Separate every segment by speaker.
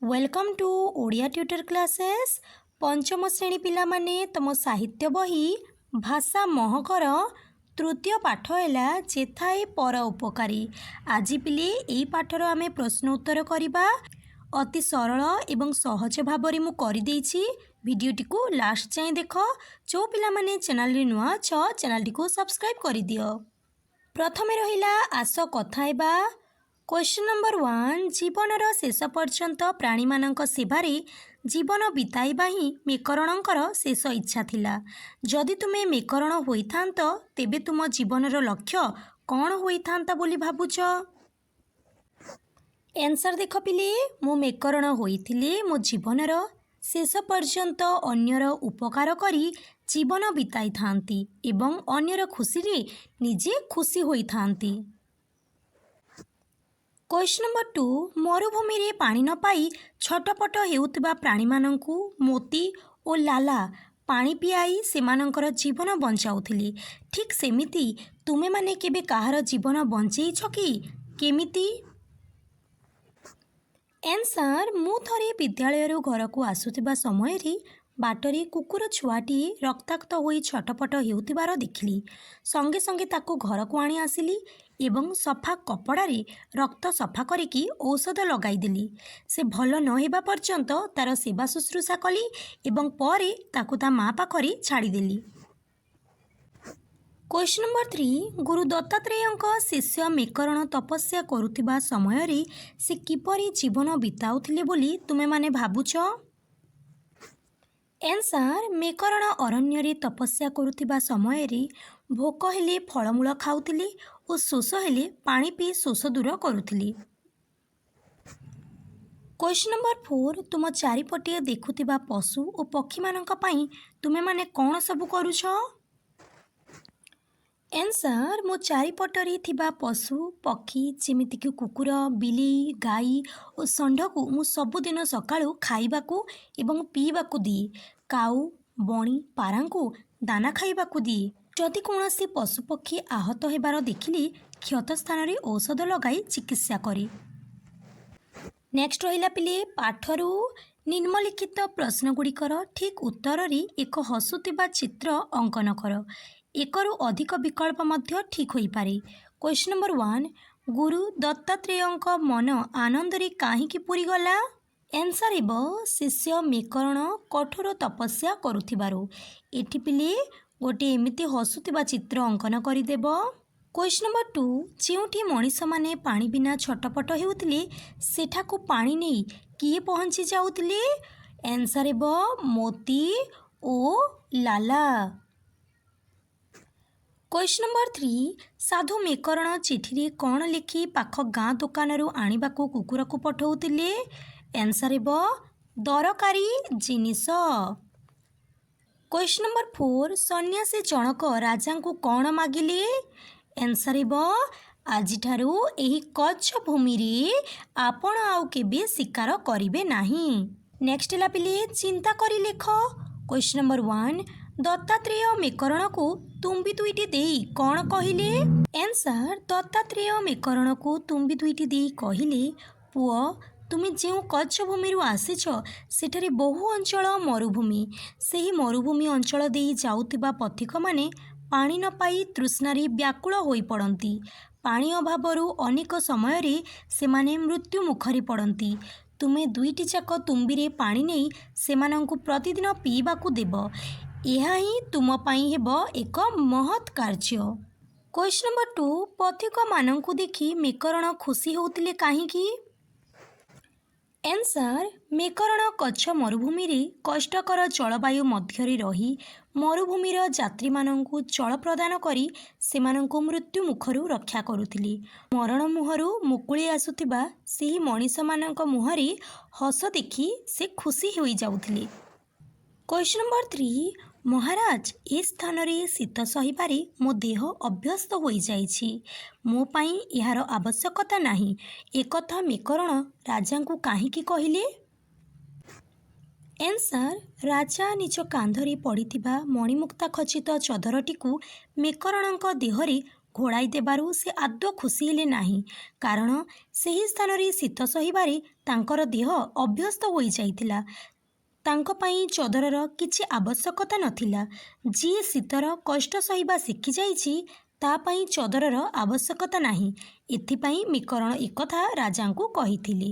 Speaker 1: Welcome to Odia tutor classes पंचम श्रेणी पिला माने तम साहित्य बही भाषा महकर तृतीय पाठ है चेथाए पर उपकारी। आज पिले यही पाठर आम प्रश्न उत्तर करवा अति सरल एवं सहज भाव में करदेछि। भिडियोटी को लास्ट जाए देख। जो पिला माने चैनल रे नुआ छ चैनल को सब्सक्राइब कर दियो। प्रथमे रहिला आस कथा हेबा। क्वेश्चन नंबर 1 जीवनर शेष पर्यंत प्राणी मानक सेवारे जीवन बिताइबा ही मेकरणंकर शेष इच्छा थिला। जदि तुमे मेकरण होइथांत तेबे तुम जीवनर लक्ष्य कौन होइथांता बोली भाबुछ? आंसर देख पिले, मु मेकरण होइथिले मो जीवनर शेष पर्यंत अन्यर उपकार करी जीवन बिताई थांती एवं अन्यर खुशी रे निजे खुशी होइथांती। क्वेश्चन नंबर 2 मरुभूमि रे पानी न पाई छटपट हेउतिबा प्राणी मानंकु मोती और लाला पानी पियाई सेमानंकर जीवन बंचाउथिले। ठीक सेमिति तुमे माने केबे काहार जीवन बंचेइछ कि केमिति? आंसर मु थरे विद्यालय घर को आसुथिबा समय रे बाटरे कुकुर छुआटी रक्ताक्त होई छटपट हेउतिबार देखिली। संगे संगे ताकू घर को आनी आसिली एवं सफा कपड़ारे रक्त सफा करिकी औषध लगाईदेली। से भल न हेबा पर्यंत तार सेवा शुश्रूषा कली एवं परे ताकू ता माँ पाखरे छाड़ीदेली। क्वेश्चन नंबर 3 गुरु दत्तात्रेयंक शिष्य मेकरण तपस्या करुथिबा समय रे से किपरि जीवन बिताउथिले बोली तुमे माने भाबुछ? आंसर मेकरण अरण्य रे तपस्या करुथिबा समय रे भोक हेले फलमूल खाउथिले और शोष हेले पानी पी शोष दूर करुथिले। क्वेश्चन नंबर 4 तुम चारिपटे देखुथिबा पशु और पक्षी मानक पई तुमे माने कौन सब करुछ? आंसर मो चारिपटरे थिबा पशु पक्षी जेमिति कि कुकुर बिली गाई और षंढ को मु सबुदिन सकाळु खाइबाकू एवं पीबाकू दिए। काऊ बणी पारांकू दाना खाइबाकू दिए। जदि कौनसी पशु पक्षी आहत हेबार देखिली क्षत स्थान रे औषध लगाई चिकित्सा करे। नेक्स्ट रहिला पिले पाठरू निम्नलिखित प्रश्न गुड़िकर ठीक उत्तर रे एक हसुथिबा चित्र अंकन कर। एकरु अधिक विकल्प मध्य ठीक होई पारे। क्वेश्चन नंबर 1 गुरु दत्तात्रेयंक मन आनंद रे काहीकि पूरी गला? आंसर हेबो शिष्य मेकरण कठोर तपस्या करुथिबारो। एठी पिले गोटे एमिति हसुथिबा चित्र अंकन करिदेब। क्वेश्चन नंबर 2 जेउठी मनीष माने पानी बिना छटपट हेउथिले सेठाकू पानी नेई किए पहुंची जाउथिले? आंसर हेबो मोती ओ लाला। क्वेश्चन नंबर 3 साधु मेकरण चिठी रे कौन लिखि पाख गाँ दुकान आनिबाकू कुकुर को पठाउथिले? आंसर हेबो दरकारी जिनिस। क्वेश्चन नंबर 4 सन्यासी जनक राजा को कौन मागिले? आंसर हेबो आजिठारू एही कच्छ भूमि रे आपण आउ केबे शिकार करिवे नाही। नेक्स्ट ला पिले चिंता करी लेख। क्वेश्चन नंबर 1 दत्तात्रेय मेकरण को तुम्बी दुईटी देई कौन कहिले? आंसर दत्तात्रेय मेकरण को तुम्बी दुईटी देई कहिले पुओ तुमे जो कच्छ भूमि आसीछ सेठारे बहु अंचल मरुभूमि। सेही मरुभूमि अंचल देई जाउतिबा पथिक माने पानी न पाई तृष्णारे व्याकुल होई पड़ती। पानी अभावरू अनेक समय रे सेमाने मृत्यु मुखरी पड़ती। तुमे दुईटी जाक तुम्बीरे पानी नहीं सेमानंकु प्रतिदिन पीबाकू देब। यह ही तुम पाई हेब एक महत् कार्य। क्वेश्चन नंबर 2 पथिक मानंकु देखि मेकरण खुशी होउतिले काहीकि? आंसर मेकरण कच्छ मरुभूमि रे कष्टकर जलवायु मध्यरे रही मरुभूमिर यात्री मानंकु जल प्रदान करी सेमानंकु मृत्यु मुखरू रक्षा करुथिले। मरण मुहरु मुकुली आसुथिबा सेही मनीष मानंक मुहरे हस देखि से खुशी होई जाउथिले। क्वेश्चन नंबर 3 महाराज ए स्थान रे शीत सहिबारे मो देह अभ्यस्त होई जाइछि। मो पाई यार आवश्यकता नाही। एकथा मेकरण राजा को काहीकि कहिले? आंसर राजा निज कांधरे पड़िथिबा मणिमुक्ता खचित चदरटी को मेकरणंक देहरे ଘୋଡ଼ାଇ ଦେବାରୁ ସେ ଆଦୌ ଖୁସି ହେଲେ ନାହିଁ, କାରଣ ସେହି ସ୍ଥାନରେ ଶୀତ ସହିବାରେ ତାଙ୍କର ଦେହ ଅଭ୍ୟସ୍ତ ହୋଇଯାଇଥିଲା। ତାଙ୍କ ପାଇଁ ଚଦରର କିଛି ଆବଶ୍ୟକତା ନଥିଲା। ଯିଏ ଶୀତର କଷ୍ଟ ସହିବା ଶିଖିଯାଇଛି ତା ପାଇଁ ଚଦରର ଆବଶ୍ୟକତା ନାହିଁ। ଏଥିପାଇଁ ମିକରଣ ଏକଥା ରାଜାଙ୍କୁ କହିଥିଲେ।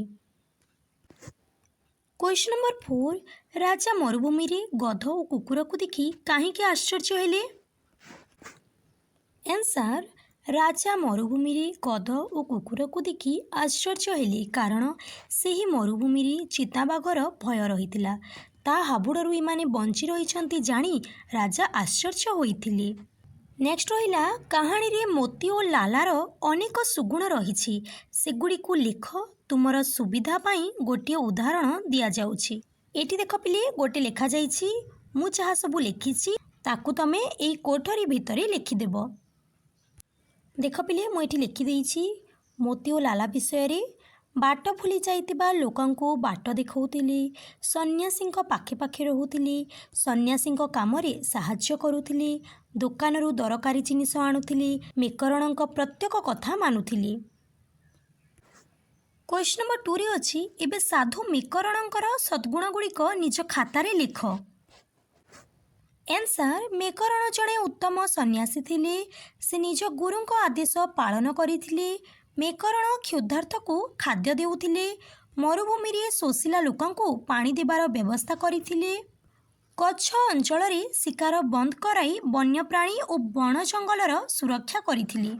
Speaker 1: କ୍ୱେଶ୍ଚନ୍ ନମ୍ବର 4, ରାଜା ମରୁଭୂମିରେ ଗଧ ଓ କୁକୁରକୁ ଦେଖି କାହିଁକି ଆଶ୍ଚର୍ଯ୍ୟ ହେଲେ? ଆନ୍ସାର, ରାଜା ମରୁଭୂମିରେ ଗଧ ଓ କୁକୁରକୁ ଦେଖି ଆଶ୍ଚର୍ଯ୍ୟ ହେଲେ କାରଣ ସେହି ମରୁଭୂମିରେ ଚିତାବାଘର ଭୟ ରହିଥିଲା। ତା ହାବୁଡ଼ରୁ ଏମାନେ ବଞ୍ଚି ରହିଛନ୍ତି ଜାଣି ରାଜା ଆଶ୍ଚର୍ଯ୍ୟ ହୋଇଥିଲେ। ନେକ୍ସଟ ରହିଲା, କାହାଣୀରେ ମୋତି ଓ ଲାଲାର ଅନେକ ସୁଗୁଣ ରହିଛି, ସେଗୁଡ଼ିକୁ ଲେଖ। ତୁମର ସୁବିଧା ପାଇଁ ଗୋଟିଏ ଉଦାହରଣ ଦିଆଯାଉଛି। ଏଠି ଦେଖ ପିଲେ, ଗୋଟିଏ ଲେଖାଯାଇଛି। ମୁଁ ଯାହା ସବୁ ଲେଖିଛି ତାକୁ ତମେ ଏଇ କୋଠରୀ ଭିତରେ ଲେଖିଦେବ। ଦେଖ ପିଲେ, ମୁଁ ଏଠି ଲେଖିଦେଇଛି ମୋତି ଓ ଲାଲା ବିଷୟରେ। ବାଟ ଭୁଲି ଯାଇଥିବା ଲୋକଙ୍କୁ ବାଟ ଦେଖାଉଥିଲେ, ସନ୍ନ୍ୟାସୀଙ୍କ ପାଖେ ପାଖେ ରହୁଥିଲେ, ସନ୍ନ୍ୟାସୀଙ୍କ କାମରେ ସାହାଯ୍ୟ କରୁଥିଲେ, ଦୋକାନରୁ ଦରକାରୀ ଜିନିଷ ଆଣୁଥିଲେ, ମିକରଣଙ୍କ ପ୍ରତ୍ୟେକ କଥା ମାନୁଥିଲେ। କ୍ୱେଶ୍ଚନ୍ ନମ୍ବର 2ରେ ଅଛି, ଏବେ ସାଧୁ ମିକରଣଙ୍କର ସଦ୍ଗୁଣଗୁଡ଼ିକ ନିଜ ଖାତାରେ ଲେଖ। ଆନ୍ସାର, ମିକରଣ ଜଣେ ଉତ୍ତମ ସନ୍ନ୍ୟାସୀ ଥିଲେ। ସେ ନିଜ ଗୁରୁଙ୍କ ଆଦେଶ ପାଳନ କରିଥିଲେ। ମିକରଣ କ୍ଷୁଧାର୍ତକୁ ଖାଦ୍ୟ ଦେଉଥିଲେ। ମରୁଭୂମିରେ ଶୋଷିଲା ଲୋକଙ୍କୁ ପାଣି ଦେବାର ବ୍ୟବସ୍ଥା କରିଥିଲେ। ଗଛ ଅଞ୍ଚଳରେ ଶିକାର ବନ୍ଦ କରାଇ ବନ୍ୟପ୍ରାଣୀ ଓ ବଣ ଜଙ୍ଗଲର ସୁରକ୍ଷା କରିଥିଲେ।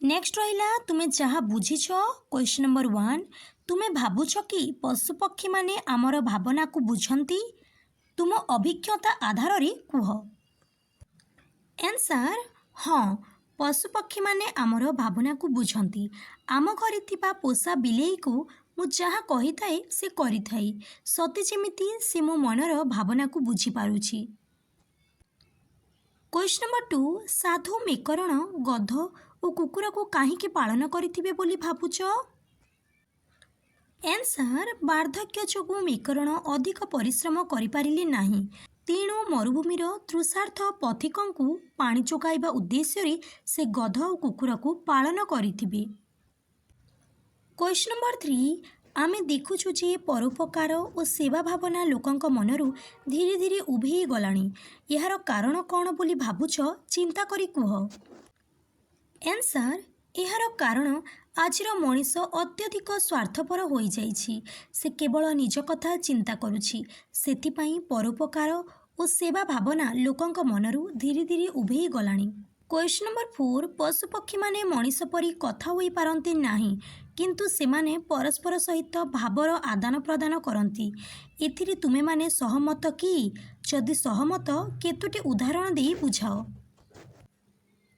Speaker 1: ନେକ୍ସଟ ରହିଲା, ତୁମେ ଯାହା ବୁଝିଛ। କ୍ୱେଶ୍ଚନ୍ ନମ୍ବର 1, ତୁମେ ଭାବୁଛ କି ପଶୁପକ୍ଷୀମାନେ ଆମର ଭାବନାକୁ ବୁଝନ୍ତି? ତୁମ ଅଭିଜ୍ଞତା ଆଧାରରେ କୁହ। ଆନ୍ସାର, ହଁ, ପଶୁପକ୍ଷୀମାନେ ଆମର ଭାବନାକୁ ବୁଝନ୍ତି। ଆମ ଘରେ ଥିବା ପୋଷା ବିଲେଇକୁ ମୁଁ ଯାହା କହିଥାଏ ସେ କରିଥାଏ, ସତେ ଯେମିତି ସେ ମୋ ମନର ଭାବନାକୁ ବୁଝିପାରୁଛି। କ୍ୱେଶ୍ଚନ୍ ନମ୍ବର 2, ସାଧୁ ମିକରଣ ଗଧ ଓ କୁକୁରକୁ କାହିଁକି ପାଳନ କରିଥିବେ ବୋଲି ଭାବୁଛ? ଆନ୍ସାର, ବାର୍ଦ୍ଧକ୍ୟ ଯୋଗୁଁ ମିକରଣ ଅଧିକ ପରିଶ୍ରମ କରିପାରିଲେ ନାହିଁ। ତେଣୁ ମରୁଭୂମିର ତୃଷାର୍ତ ପଥିକଙ୍କୁ ପାଣି ଯୋଗାଇବା ଉଦ୍ଦେଶ୍ୟରେ ସେ ଗଧ ଓ କୁକୁରକୁ ପାଳନ କରିଥିବେ। କ୍ୱେଶ୍ଚନ୍ ନମ୍ବର 3, ଆମେ ଦେଖୁଛୁ ଯେ ପରୋପକାର ଓ ସେବା ଭାବନା ଲୋକଙ୍କ ମନରୁ ଧୀରେ ଧୀରେ ଉଭେଇ ଗଲାଣି। ଏହାର କାରଣ କ'ଣ ବୋଲି ଭାବୁଛ? ଚିନ୍ତା କରି କୁହ। ଆନ୍ସାର, ଏହାର କାରଣ ଆଜିର ମଣିଷ ଅତ୍ୟଧିକ ସ୍ୱାର୍ଥପର ହୋଇଯାଇଛି। ସେ କେବଳ ନିଜ କଥା ଚିନ୍ତା କରୁଛି। ସେଥିପାଇଁ ପରୋପକାର ଓ ସେବା ଭାବନା ଲୋକଙ୍କ ମନରୁ ଧୀରେ ଧୀରେ ଉଭେଇ ଗଲାଣି। କ୍ୱେଶ୍ଚନ୍ ନମ୍ବର 4, ପଶୁପକ୍ଷୀମାନେ ମଣିଷ ପରି କଥା ହୋଇପାରନ୍ତି ନାହିଁ, କିନ୍ତୁ ସେମାନେ ପରସ୍ପର ସହିତ ଭାବର ଆଦାନ ପ୍ରଦାନ କରନ୍ତି। ଏଥିରେ ତୁମେମାନେ ସହମତ କି? ଯଦି ସହମତ, କେତୋଟି ଉଦାହରଣ ଦେଇ ବୁଝାଅ।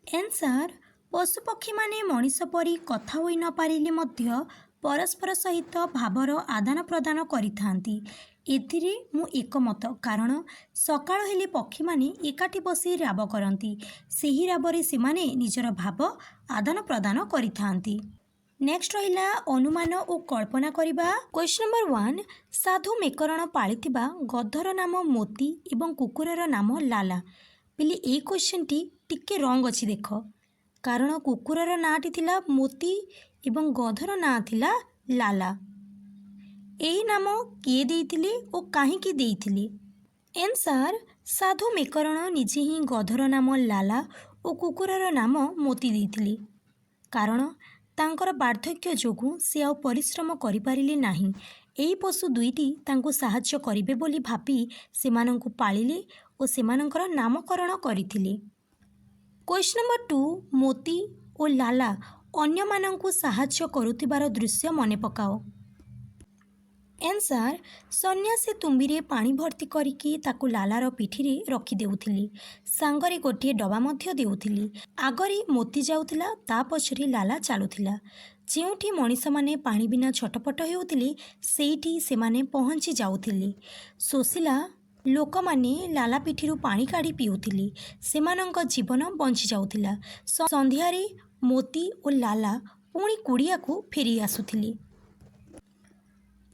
Speaker 1: ଆନ୍ସାର, ପଶୁପକ୍ଷୀମାନେ ମଣିଷ ପରି କଥା ହୋଇ ନ ପାରିଲେ ମଧ୍ୟ ପରସ୍ପର ସହିତ ଭାବର ଆଦାନ ପ୍ରଦାନ କରିଥାନ୍ତି। ଏଥିରେ ମୁଁ ଏକମତ, କାରଣ ସକାଳ ହେଲେ ପକ୍ଷୀମାନେ ଏକାଠି ବସି ରାବ କରନ୍ତି। ସେହି ରାବରେ ସେମାନେ ନିଜର ଭାବ ଆଦାନ ପ୍ରଦାନ କରିଥାନ୍ତି। ନେକ୍ସଟ ରହିଲା, ଅନୁମାନ ଓ କଳ୍ପନା କରିବା। କ୍ୱେଶ୍ଚନ୍ ନମ୍ବର 1, ସାଧୁ ମିକରଣ ପାଳିଥିବା ଗଧର ନାମ ମୋତି ଏବଂ କୁକୁରର ନାମ ଲାଲା। ପିଲେ, ଏଇ କ୍ୱେଶ୍ଚନଟି ଟିକେ ରଙ୍ଗ ଅଛି ଦେଖ, କାରଣ କୁକୁରର ନାଁଟି ଥିଲା ମୋତି ଏବଂ ଗଧର ନାଁ ଥିଲା ଲାଲା। ଏହି ନାମ କିଏ ଦେଇଥିଲେ ଓ କାହିଁକି ଦେଇଥିଲେ? ଆନ୍ସାର, ସାଧୁ ମିକରଣ ନିଜେ ହିଁ ଗଧର ନାମ ଲାଲା ଓ କୁକୁରର ନାମ ମୋତି ଦେଇଥିଲେ, କାରଣ ତାଙ୍କର ବାର୍ଦ୍ଧକ୍ୟ ଯୋଗୁଁ ସେ ଆଉ ପରିଶ୍ରମ କରିପାରିଲେ ନାହିଁ। ଏହି ପଶୁ ଦୁଇଟି ତାଙ୍କୁ ସାହାଯ୍ୟ କରିବେ ବୋଲି ଭାବି ସେମାନଙ୍କୁ ପାଳିଲେ ଓ ସେମାନଙ୍କର ନାମକରଣ କରିଥିଲେ। କ୍ୱେଶ୍ଚନ୍ ନମ୍ବର 2, ମୋତି ଓ ଲାଲା ଅନ୍ୟମାନଙ୍କୁ ସାହାଯ୍ୟ କରୁଥିବାର ଦୃଶ୍ୟ ମନେ ପକାଅ। ଆନ୍ସାର, ସନ୍ନ୍ୟାସୀ ତୁମ୍ବିରେ ପାଣି ଭର୍ତ୍ତି କରିକି ତାକୁ ଲାଲାର ପିଠିରେ ରଖିଦେଉଥିଲେ। ସାଙ୍ଗରେ ଗୋଟିଏ ଡବା ମଧ୍ୟ ଦେଉଥିଲେ। ଆଗରେ ମୋତି ଯାଉଥିଲା, ତା ପଛରେ ଲାଲା ଚାଲୁଥିଲା। ଯେଉଁଠି ମଣିଷମାନେ ପାଣି ବିନା ଛଟପଟ ହେଉଥିଲେ ସେଇଠି ସେମାନେ ପହଞ୍ଚି ଯାଉଥିଲେ। ଶୋଷିଲା ଲୋକମାନେ ଲାଲା ପିଠିରୁ ପାଣି କାଢ଼ି ପିଉଥିଲେ। ସେମାନଙ୍କ ଜୀବନ ବଞ୍ଚି ଯାଉଥିଲା। ସନ୍ଧ୍ୟାରେ ମୋତି ଓ ଲାଲା ପୁଣି କୁଡ଼ିଆକୁ ଫେରି ଆସୁଥିଲେ।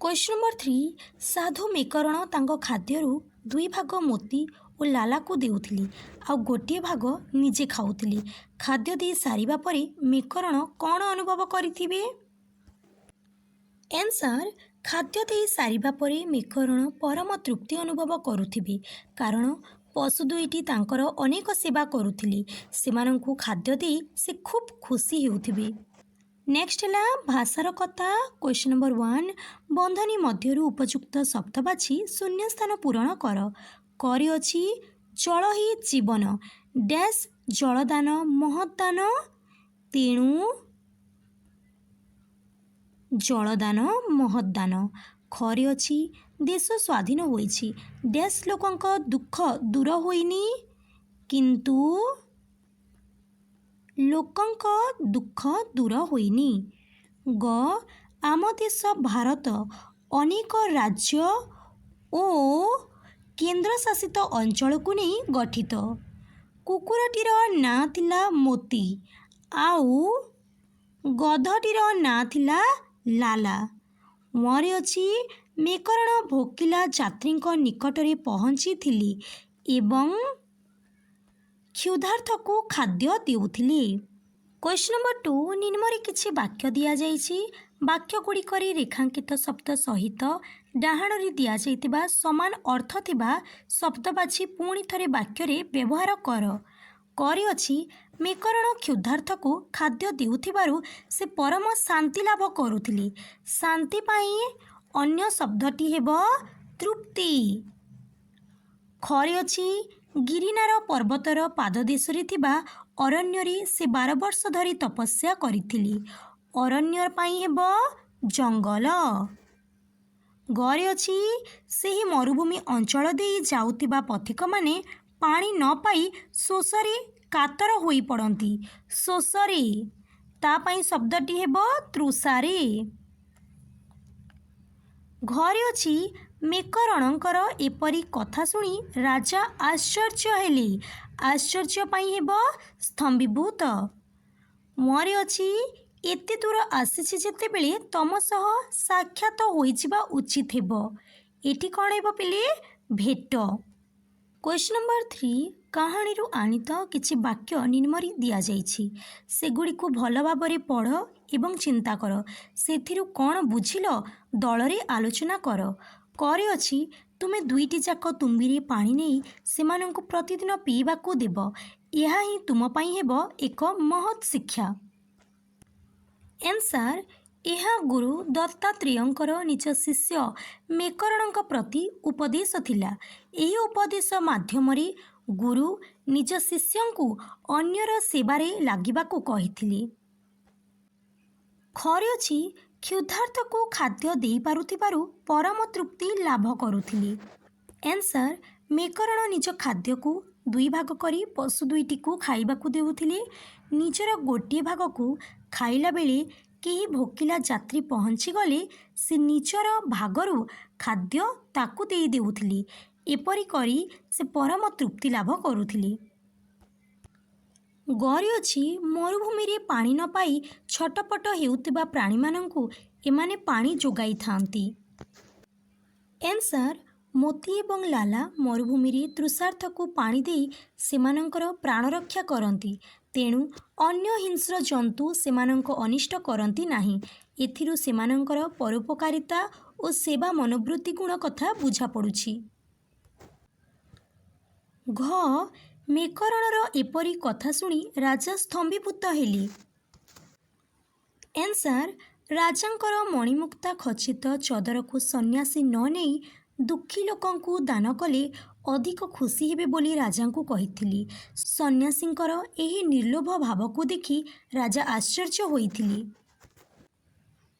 Speaker 1: କ୍ୱେଶ୍ଚନ୍ ନମ୍ବର 3, ସାଧୁ ମିକରଣ ତାଙ୍କ ଖାଦ୍ୟରୁ 2 ଭାଗ ମୋତି ଓ ଓ ଲାଲାକୁ ଦେଉଥିଲି ଆଉ ଗୋଟିଏ ଭାଗ ନିଜେ ଖାଉଥିଲି। ଖାଦ୍ୟ ଦେଇ ସାରିବା ପରେ ମେକରଣ କ'ଣ ଅନୁଭବ କରିଥିବେ? ଆନ୍ସର୍, ଖାଦ୍ୟ ଦେଇ ସାରିବା ପରେ ମେକରଣ ପରମ ତୃପ୍ତି ଅନୁଭବ କରୁଥିବେ, କାରଣ ପଶୁ ଦୁଇଟି ତାଙ୍କର ଅନେକ ସେବା କରୁଥିଲେ। ସେମାନଙ୍କୁ ଖାଦ୍ୟ ଦେଇ ସେ ଖୁବ୍ ଖୁସି ହେଉଥିବେ। ନେକ୍ସଟ ହେଲା ଭାଷାର କଥା। କ୍ୱେଶ୍ଚନ୍ ନମ୍ବର 1, ବନ୍ଧନୀ ମଧ୍ୟରୁ ଉପଯୁକ୍ତ ଶବ୍ଦ ବାଛି ଶୂନ୍ୟସ୍ଥାନ ପୂରଣ କର। କରି ଅଛି ଜଳ ହିଁ ଜୀବନ, ଡ୍ୟାସ୍ ଜଳଦାନ ମହଦାନ, ତେଣୁ ଜଳଦାନ ମହଦାନ। ଖରେ ଅଛି ଦେଶ ସ୍ୱାଧୀନ ହୋଇଛି, ଡ୍ୟାସ୍ ଲୋକଙ୍କ ଦୁଃଖ ଦୂର ହୋଇନି, କିନ୍ତୁ ଲୋକଙ୍କ ଦୁଃଖ ଦୂର ହୋଇନି। ଗ ଆମ ଦେଶ ଭାରତ ଅନେକ ରାଜ୍ୟ ଓ କେନ୍ଦ୍ରଶାସିତ ଅଞ୍ଚଳକୁ ନେଇ ଗଠିତ। କୁକୁରଟିର ନାଁ ଥିଲା ମୋତି ଆଉ ଗଧଟିର ନାଁ ଥିଲା ଲାଲା। ମରେ ଅଛି ମେକରଣ ଭୋକିଲା ଯାତ୍ରୀଙ୍କ ନିକଟରେ ପହଞ୍ଚିଥିଲି ଏବଂ କ୍ଷୁଧାର୍ତକୁ ଖାଦ୍ୟ ଦେଉଥିଲେ। କ୍ୱେଶ୍ଚନ୍ ନମ୍ବର 2, ନିମ୍ନରେ କିଛି ବାକ୍ୟ ଦିଆଯାଇଛି। ବାକ୍ୟଗୁଡ଼ିକରେ ରେଖାଙ୍କିତ ଶବ୍ଦ ସହିତ ଡାହାଣରେ ଦିଆଯାଇଥିବା ସମାନ ଅର୍ଥ ଥିବା ଶବ୍ଦ ବାଛି ପୁଣି ଥରେ ବାକ୍ୟରେ ବ୍ୟବହାର କର। କରି ଅଛି ମେକରଣ କ୍ଷୁଧାର୍ତକୁ ଖାଦ୍ୟ ଦେଉଥିବାରୁ ସେ ପରମ ଶାନ୍ତି ଲାଭ କରୁଥିଲେ। ଶାନ୍ତି ପାଇଁ ଅନ୍ୟ ଶବ୍ଦଟି ହେବ ତୃପ୍ତି। ଖରେ ଅଛି ଗିରିନାର ପର୍ବତର ପାଦଦେଶରେ ଥିବା ଅରଣ୍ୟରେ ସେ 12 ବର୍ଷ ଧରି ତପସ୍ୟା କରିଥିଲେ। ଅରଣ୍ୟ ପାଇଁ ହେବ ଜଙ୍ଗଲ। ଗରେ ଅଛି ସେହି ମରୁଭୂମି ଅଞ୍ଚଳ ଦେଇ ଯାଉଥିବା ପଥିକମାନେ ପାଣି ନ ପାଇ ଶୋଷରେ କାତର ହୋଇପଡ଼ନ୍ତି। ଶୋଷରେ, ତା ପାଇଁ ଶବ୍ଦଟି ହେବ ତୃଷାରେ। ଘରେ ଅଛି ମେକରଣଙ୍କର ଏପରି କଥା ଶୁଣି ରାଜା ଆଶ୍ଚର୍ଯ୍ୟ ହେଲେ। ଆଶ୍ଚର୍ଯ୍ୟ ପାଇଁ ହେବ ସ୍ତମ୍ଭୀଭୂତ। ମରେ ଅଛି ଏତେ ଦୂର ଆସିଛି ଯେତେବେଳେ ତମ ସହ ସାକ୍ଷାତ ହୋଇଯିବା ଉଚିତ ହେବ। ଏଠି କ'ଣ ହେବ ପିଲେ? ଭେଟ। କ୍ୱେଶ୍ଚନ୍ ନମ୍ବର 3, କାହାଣୀରୁ ଆଣିତ କିଛି ବାକ୍ୟ ନିମ୍ନରେ ଦିଆଯାଇଛି। ସେଗୁଡ଼ିକୁ ଭଲ ଭାବରେ ପଢ଼ ଏବଂ ଚିନ୍ତା କର। ସେଥିରୁ କ'ଣ ବୁଝିଲ ଦଳରେ ଆଲୋଚନା କର। କରି ଅଛି ତୁମେ ଦୁଇଟି ଯାକ ତୁମ୍ବିରେ ପାଣି ନେଇ ସେମାନଙ୍କୁ ପ୍ରତିଦିନ ପିଇବାକୁ ଦେବ। ଏହା ହିଁ ତୁମ ପାଇଁ ହେବ ଏକ ମହତ୍ ଶିକ୍ଷା। ଆନ୍ସର୍, ଏହା ଗୁରୁ ଦତ୍ତାତ୍ରେୟଙ୍କର ନିଜ ଶିଷ୍ୟ ମେକରଣଙ୍କ ପ୍ରତି ଉପଦେଶ ଥିଲା। ଏହି ଉପଦେଶ ମାଧ୍ୟମରେ ଗୁରୁ ନିଜ ଶିଷ୍ୟଙ୍କୁ ଅନ୍ୟର ସେବାରେ ଲାଗିବାକୁ କହିଥିଲେ। ଖରେ ଅଛି କ୍ଷୁଧାର୍ତକୁ ଖାଦ୍ୟ ଦେଇପାରୁଥିବାରୁ ପରମ ତୃପ୍ତି ଲାଭ କରୁଥିଲେ। ଆନ୍ସର୍, ମେକରଣ ନିଜ ଖାଦ୍ୟକୁ 2 ଭାଗ କରି ପଶୁ ଦୁଇଟିକୁ ଖାଇବାକୁ ଦେଉଥିଲେ। ନିଜର ଗୋଟିଏ ଭାଗକୁ ଖାଇଲା ବେଳେ କେହି ଭୋକିଲା ଯାତ୍ରୀ ପହଞ୍ଚିଗଲେ ସେ ନିଜର ଭାଗରୁ ଖାଦ୍ୟ ତାକୁ ଦେଇ ଦେଉଥିଲେ। ଏପରି କରି ସେ ପରମ ତୃପ୍ତି ଲାଭ କରୁଥିଲେ। ଗରେ ଅଛି ମରୁଭୂମିରେ ପାଣି ନ ପାଇ ଛଟପଟ ହେଉଥିବା ପ୍ରାଣୀମାନଙ୍କୁ ଏମାନେ ପାଣି ଯୋଗାଇଥାନ୍ତି। ଆନ୍ସର୍, ମୋତି ଏବଂ ଲାଲା ମରୁଭୂମିରେ ତୃଷାର୍ତକୁ ପାଣି ଦେଇ ସେମାନଙ୍କର ପ୍ରାଣ ରକ୍ଷା କରନ୍ତି। ତେଣୁ ଅନ୍ୟ ହିଂସ୍ର ଜନ୍ତୁ ସେମାନଙ୍କ ଅନିଷ୍ଟ କରନ୍ତି ନାହିଁ। ଏଥିରୁ ସେମାନଙ୍କର ପରୋପକାରିତା ଓ ସେବା ମନୋବୃତ୍ତି ଗୁଣ କଥା ବୁଝାପଡ଼ୁଛି। ଘ ମେକରଣର ଏପରି କଥା ଶୁଣି ରାଜା ସ୍ତମ୍ଭୀଭୂତ ହେଲେ। ଆନ୍ସର୍, ରାଜାଙ୍କର ମଣିମୁକ୍ତା ଖଚିତ ଚଦରକୁ ସନ୍ନ୍ୟାସୀ ନ ନେଇ ଦୁଃଖୀ ଲୋକଙ୍କୁ ଦାନ କଲେ ଅଧିକ ଖୁସି ହେବେ ବୋଲି ରାଜାଙ୍କୁ କହିଥିଲେ। ସନ୍ନ୍ୟାସୀଙ୍କର ଏହି ନିର୍ଲୋଭ ଭାବକୁ ଦେଖି ରାଜା ଆଶ୍ଚର୍ଯ୍ୟ ହୋଇଥିଲେ।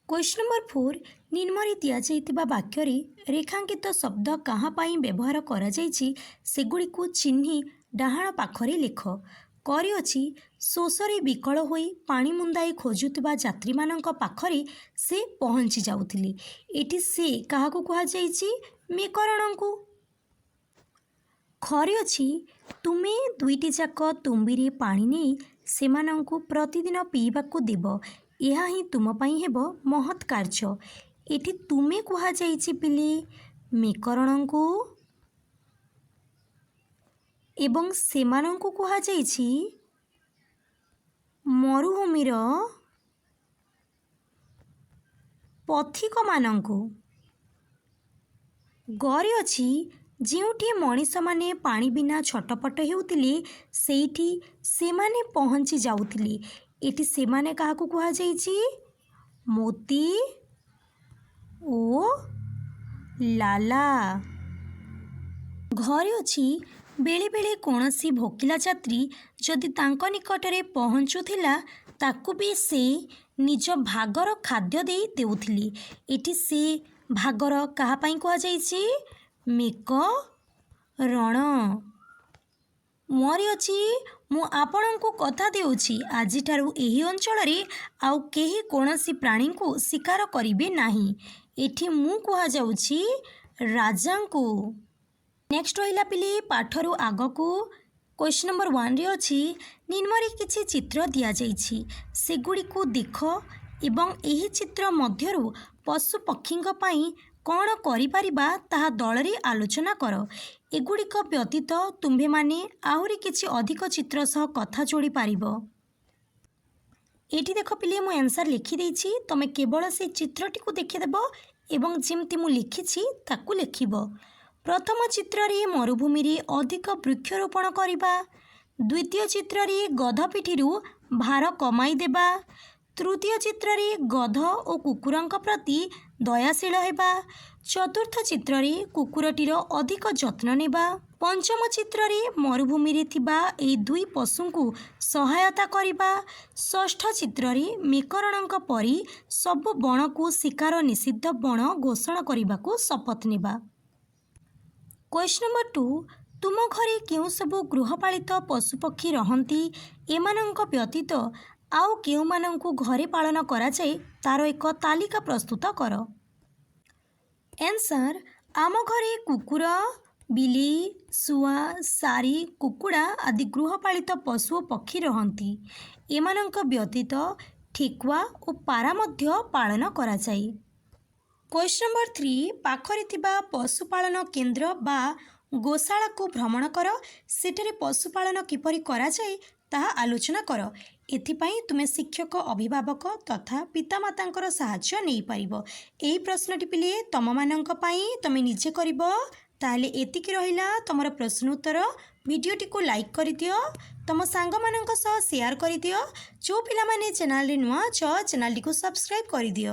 Speaker 1: କ୍ୱେଶ୍ଚନ୍ ନମ୍ବର 4, ନିମ୍ନରେ ଦିଆଯାଇଥିବା ବାକ୍ୟରେ ରେଖାଙ୍କିତ ଶବ୍ଦ କାହା ପାଇଁ ବ୍ୟବହାର କରାଯାଇଛି ସେଗୁଡ଼ିକୁ ଚିହ୍ନି ଡାହାଣ ପାଖରେ ଲେଖ। କରି ଅଛି ଶୋଷରେ ବିକଳ ହୋଇ ପାଣି ମୁନ୍ଦାଏ ଖୋଜୁଥିବା ଯାତ୍ରୀମାନଙ୍କ ପାଖରେ ସେ ପହଞ୍ଚି ଯାଉଥିଲେ। ଏଠି ସେ କାହାକୁ କୁହାଯାଇଛି? ମେକରଣଙ୍କୁ। ଖରେ ଅଛି ତୁମେ ଦୁଇଟି ଯାକ ତୁମ୍ବିରେ ପାଣି ନେଇ ସେମାନଙ୍କୁ ପ୍ରତିଦିନ ପିଇବାକୁ ଦେବ। ଏହା ହିଁ ତୁମ ପାଇଁ ହେବ ମହତ୍ କାର୍ଯ୍ୟ। ଏଠି ତୁମେ କୁହାଯାଇଛି ପିଲେ ମେକରଣଙ୍କୁ। ଏବଂ ସେମାନଙ୍କୁ କୁହାଯାଇଛି ମରୁଭୂମିର ପଥିକମାନଙ୍କୁ। ଗରେ ଅଛି ଯେଉଁଠି ମଣିଷମାନେ ପାଣି ବିନା ଛଟପଟ ହେଉଥିଲେ ସେଇଠି ସେମାନେ ପହଞ୍ଚି ଯାଉଥିଲେ। ଏଠି ସେମାନେ କାହାକୁ କୁହାଯାଇଛି? ମୋତି ଓ ଲାଲା। ଘରେ ଅଛି ବେଳେବେଳେ କୌଣସି ଭୋକିଲା ଯାତ୍ରୀ ଯଦି ତାଙ୍କ ନିକଟରେ ପହଞ୍ଚୁଥିଲା ତାକୁ ବି ସେ ନିଜ ଭାଗର ଖାଦ୍ୟ ଦେଇ ଦେଉଥିଲେ। ଏଠି ସେ ଭାଗର କାହା ପାଇଁ କୁହାଯାଇଛି? ମେକରଣ। ମୋରି ଅଛି ମୁଁ ଆପଣଙ୍କୁ କଥା ଦେଉଛି ଆଜିଠାରୁ ଏହି ଅଞ୍ଚଳରେ ଆଉ କେହି କୌଣସି ପ୍ରାଣୀଙ୍କୁ ଶିକାର କରିବେ ନାହିଁ। ଏଠି ମୁଁ କୁହାଯାଉଛି ରାଜାଙ୍କୁ। ନେକ୍ସଟ ରହିଲା ପିଲେ ପାଠରୁ ଆଗକୁ କ୍ୱେଶ୍ଚନ୍ ନମ୍ବର 1ରେ ଅଛି ନିମ୍ନରେ କିଛି ଚିତ୍ର ଦିଆଯାଇଛି ସେଗୁଡ଼ିକୁ ଦେଖ ଏବଂ ଏହି ଚିତ୍ର ମଧ୍ୟରୁ ପଶୁପକ୍ଷୀଙ୍କ ପାଇଁ କ'ଣ କରିପାରିବା ତାହା ଦଳରେ ଆଲୋଚନା କର। ଏଗୁଡ଼ିକ ବ୍ୟତୀତ ତୁମ୍ଭେମାନେ ଆହୁରି କିଛି ଅଧିକ ଚିତ୍ର ସହ କଥା ଯୋଡ଼ିପାରିବ। ଏଠି ଦେଖ ପିଲେ ମୁଁ ଆନ୍ସର ଲେଖିଦେଇଛି ତୁମେ କେବଳ ସେ ଚିତ୍ରଟିକୁ ଦେଖିଦେବ ଏବଂ ଯେମିତି ମୁଁ ଲେଖିଛି ତାକୁ ଲେଖିବ। ପ୍ରଥମ ଚିତ୍ରରେ ମରୁଭୂମିରେ ଅଧିକ ବୃକ୍ଷରୋପଣ କରିବା। ଦ୍ୱିତୀୟ ଚିତ୍ରରେ ଗଧ ପିଠିରୁ ଭାର କମାଇ ଦେବା। ତୃତୀୟ ଚିତ୍ରରେ ଗଧ ଓ କୁକୁରଙ୍କ ପ୍ରତି ଦୟାଶୀଳ ହେବା। ଚତୁର୍ଥ ଚିତ୍ରରେ କୁକୁରଟିର ଅଧିକ ଯତ୍ନ ନେବା। ପଞ୍ଚମ ଚିତ୍ରରେ ମରୁଭୂମିରେ ଥିବା ଏହି ଦୁଇ ପଶୁଙ୍କୁ ସହାୟତା କରିବା। ଷଷ୍ଠ ଚିତ୍ରରେ ମେକରଣଙ୍କ ପରି ସବୁ ବଣକୁ ଶିକାର ନିଷିଦ୍ଧ ବଣ ଘୋଷଣା କରିବାକୁ ଶପଥ ନେବା। କ୍ୱେଶ୍ଚନ୍ ନମ୍ବର 2 ତୁମ ଘରେ କେଉଁ ସବୁ ଗୃହପାଳିତ ପଶୁପକ୍ଷୀ ରହନ୍ତି ଏମାନଙ୍କ ବ୍ୟତୀତ ଆଉ କେଉଁମାନଙ୍କୁ ଘରେ ପାଳନ କରାଯାଏ ତାର ଏକ ତାଲିକା ପ୍ରସ୍ତୁତ କର। ଆନ୍ସର ଆମ ଘରେ କୁକୁର, ବିଲେଇ, ଶୁଆ, ଶାରୀ, କୁକୁଡ଼ା ଆଦି ଗୃହପାଳିତ ପଶୁ ଓ ପକ୍ଷୀ ରହନ୍ତି। ଏମାନଙ୍କ ବ୍ୟତୀତ ଠେକୁଆ ଓ ପାରା ମଧ୍ୟ ପାଳନ କରାଯାଏ। କ୍ୱେଶ୍ଚନ୍ ନମ୍ବର 3 ପାଖରେ ଥିବା ପଶୁପାଳନ କେନ୍ଦ୍ର ବା ଗୋଶାଳାକୁ ଭ୍ରମଣ କର ସେଠାରେ ପଶୁପାଳନ କିପରି କରାଯାଏ ତାହା ଆଲୋଚନା କର। ଏଥିପାଇଁ ତୁମେ ଶିକ୍ଷକ, ଅଭିଭାବକ ତଥା ପିତାମାତାଙ୍କର ସାହାଯ୍ୟ ନେଇପାରିବ। ଏହି ପ୍ରଶ୍ନଟି ପିଲେ ତମମାନଙ୍କ ପାଇଁ ତୁମେ ନିଜେ କରିବ। ତାହେଲେ ଏତିକି ରହିଲା ତମର ପ୍ରଶ୍ନ ଉତ୍ତର। ଭିଡ଼ିଓଟିକୁ ଲାଇକ୍ କରିଦିଅ, ତମ ସାଙ୍ଗମାନଙ୍କ ସହ ସେୟାର କରିଦିଅ। ଯେଉଁ ପିଲାମାନେ ଚ୍ୟାନେଲରେ ନୂଆ ଅଛ ଚ୍ୟାନେଲଟିକୁ ସବସ୍କ୍ରାଇବ୍ କରିଦିଅ।